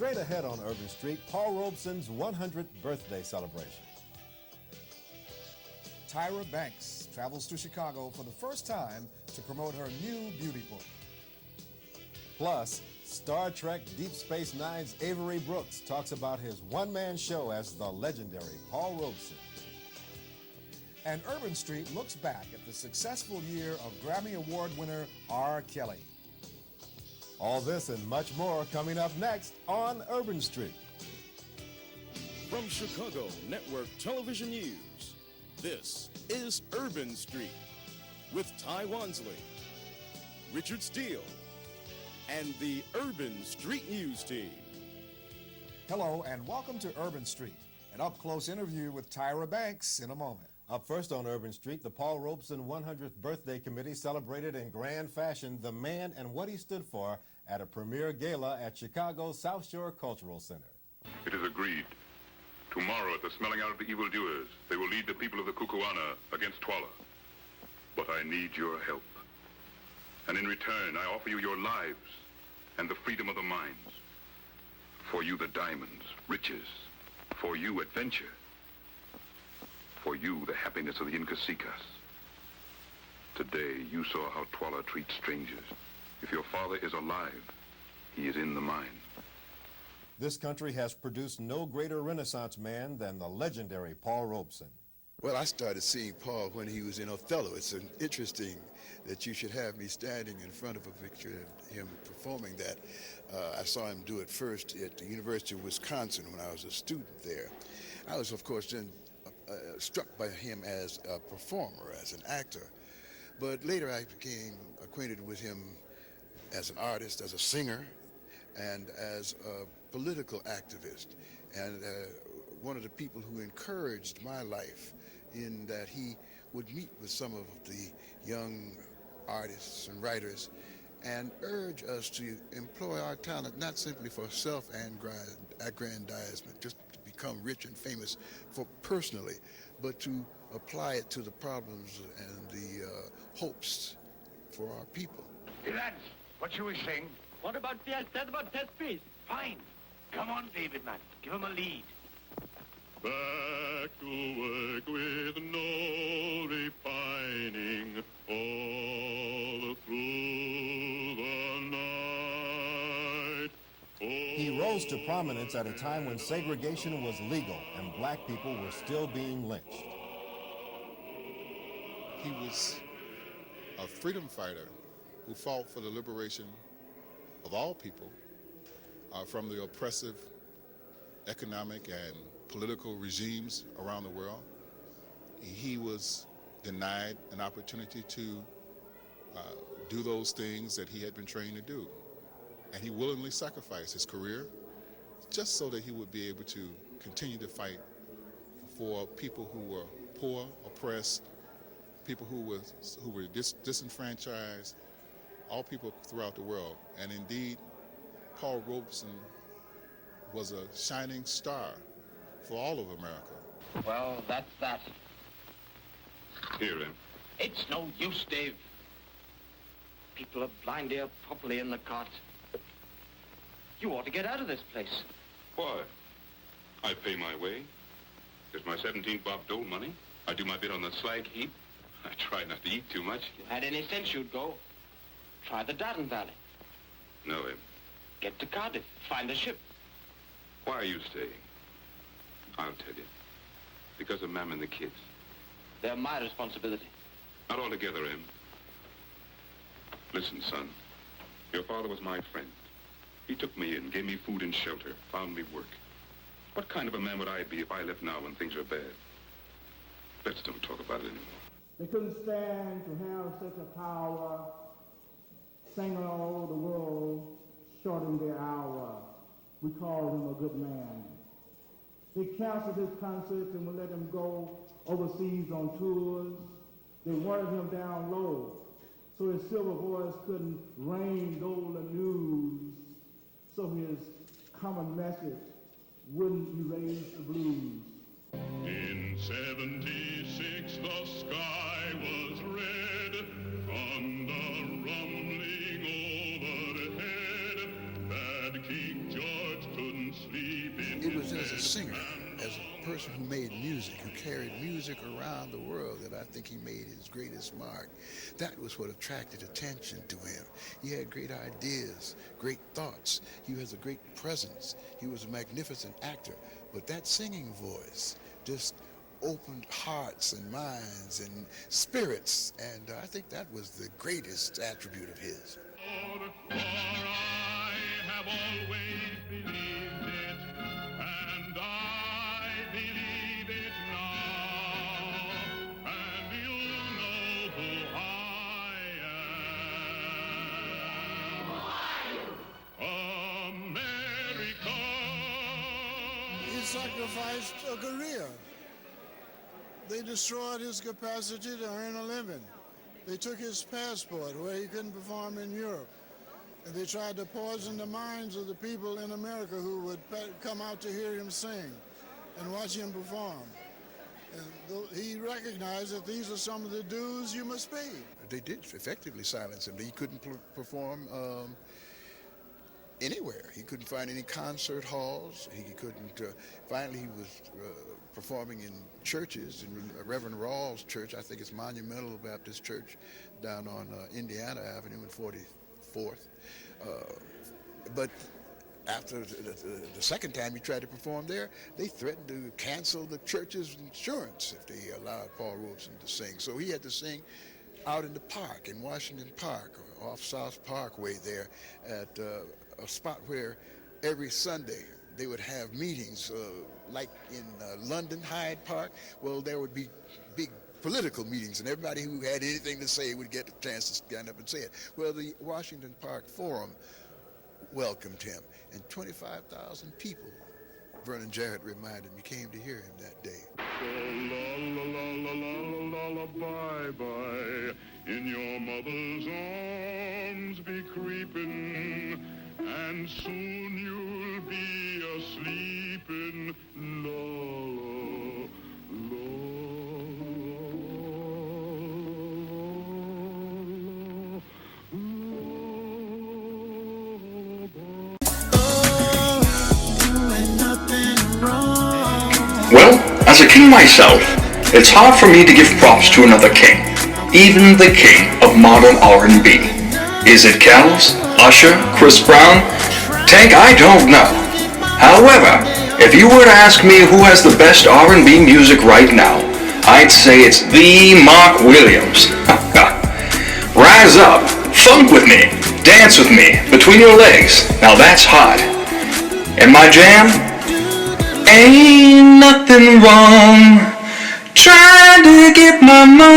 Straight ahead on Urban Street, Paul Robeson's 100th birthday celebration. Tyra Banks travels to Chicago for the first time to promote her new beauty book. Plus, Star Trek Deep Space Nine's Avery Brooks talks about his one-man show as the legendary Paul Robeson. And Urban Street looks back at the successful year of Grammy Award winner R. Kelly. All this and much more coming up next on Urban Street. From Chicago Network Television News, this is Urban Street with Ty Wansley, Richard Steele, and the Urban Street News team. Hello and welcome to Urban Street, an up-close interview with Tyra Banks in a moment. Up first on Urban Street, the Paul Robeson 100th Birthday Committee celebrated in grand fashion the man and what he stood for at a premier gala at Chicago's South Shore Cultural Center. It is agreed. Tomorrow at the smelling out of the evildoers, they will lead the people of the Kukuana against Twala. But I need your help. And in return, I offer you your lives and the freedom of the mines. For you, the diamonds, riches. For you, adventure. For you, the happiness of the Inkasikas. Today, you saw how Twala treats strangers. If your father is alive, he is in the mine. This country has produced no greater Renaissance man than the legendary Paul Robeson. Well, I started seeing Paul when he was in Othello. It's interesting that you should have me standing in front of a picture of him performing that. I saw him do it first at the University of Wisconsin when I was a student there. I was, of course, then struck by him as a performer, as an actor. But later I became acquainted with him as an artist, as a singer, and as a political activist. And one of the people who encouraged my life in that he would meet with some of the young artists and writers and urge us to employ our talent not simply for self-aggrandizement, just to become rich and famous for personally, but to apply it to the problems and the hopes for our people. Hey lads, what shall we sing? What about test, please? Fine. Come on, David, man. Give him a lead. Back to work with no repining all through the night. He rose to prominence at a time when segregation was legal and black people were still being lynched. He was a freedom fighter who fought for the liberation of all people from the oppressive economic and political regimes around the world. He was denied an opportunity to do those things that he had been trained to do. And he willingly sacrificed his career just so that he would be able to continue to fight for people who were poor, oppressed, people who were disenfranchised, all people throughout the world. And indeed, Paul Robeson was a shining star for all of America. Well, that's that. Hear him. It's no use, Dave. People are blind here properly in the cart. You ought to get out of this place. Why? I pay my way. There's my 17th Bob Dole money. I do my bit on the slag heap. I try not to eat too much. If you had any sense, you'd go. Try the Darden Valley. No, him. Get to Cardiff. Find a ship. Why are you staying? I'll tell you. Because of Mam and the kids. They're my responsibility. Not altogether, Em. Listen, son. Your father was my friend. He took me in, gave me food and shelter, found me work. What kind of a man would I be if I left now when things are bad? Let's don't talk about it anymore. They couldn't stand to have such a power, singing all over the world, shorting their hour. We called him a good man. They canceled his concerts and would let him go overseas on tours. They wanted him down low so his silver voice couldn't rain golden news, so his common message wouldn't erase the blues. In 76 the sky was red, thunder rumbling overhead. Bad King George could it was as a singer, as a person who made music, who carried music around the world, that I think he made his greatest mark. That was what attracted attention to him. He had great ideas, great thoughts. He has a great presence. He was a magnificent actor. But that singing voice just opened hearts and minds and spirits, and I think that was the greatest attribute of his. For I have always believed it, and I believe it now, and you know who I am. America. He sacrificed a career. They destroyed his capacity to earn a living. They took his passport where he couldn't perform in Europe. And they tried to poison the minds of the people in America who would come out to hear him sing and watch him perform. And he recognized that these are some of the dues you must pay. They did effectively silence him. He couldn't perform anywhere. He couldn't find any concert halls. He couldn't, finally he was performing in churches, in Reverend Rawls' church, I think it's Monumental Baptist Church down on Indiana Avenue and 44th. But after the second time he tried to perform there, they threatened to cancel the church's insurance if they allowed Paul Robeson to sing. So he had to sing out in the park, in Washington Park, or off South Parkway there, at a spot where every Sunday they would have meetings, like in London, Hyde Park. Well, there would be big political meetings, and everybody who had anything to say would get a chance to stand up and say it. Well, the Washington Park Forum welcomed him, and 25,000 people, Vernon Jordan reminded me, came to hear him that day. Bye bye, in your mother's arms be creeping, and soon you'll be a-sleeping. Well, as a king myself, it's hard for me to give props to another king, even the king of modern R&B. Is it Kells, Usher, Chris Brown? Tank, I don't know. However, if you were to ask me who has the best R&B music right now, I'd say it's the Mark Williams. Rise up, funk with me, dance with me, between your legs. Now that's hot. And my jam? Ain't nothing wrong trying to get my money.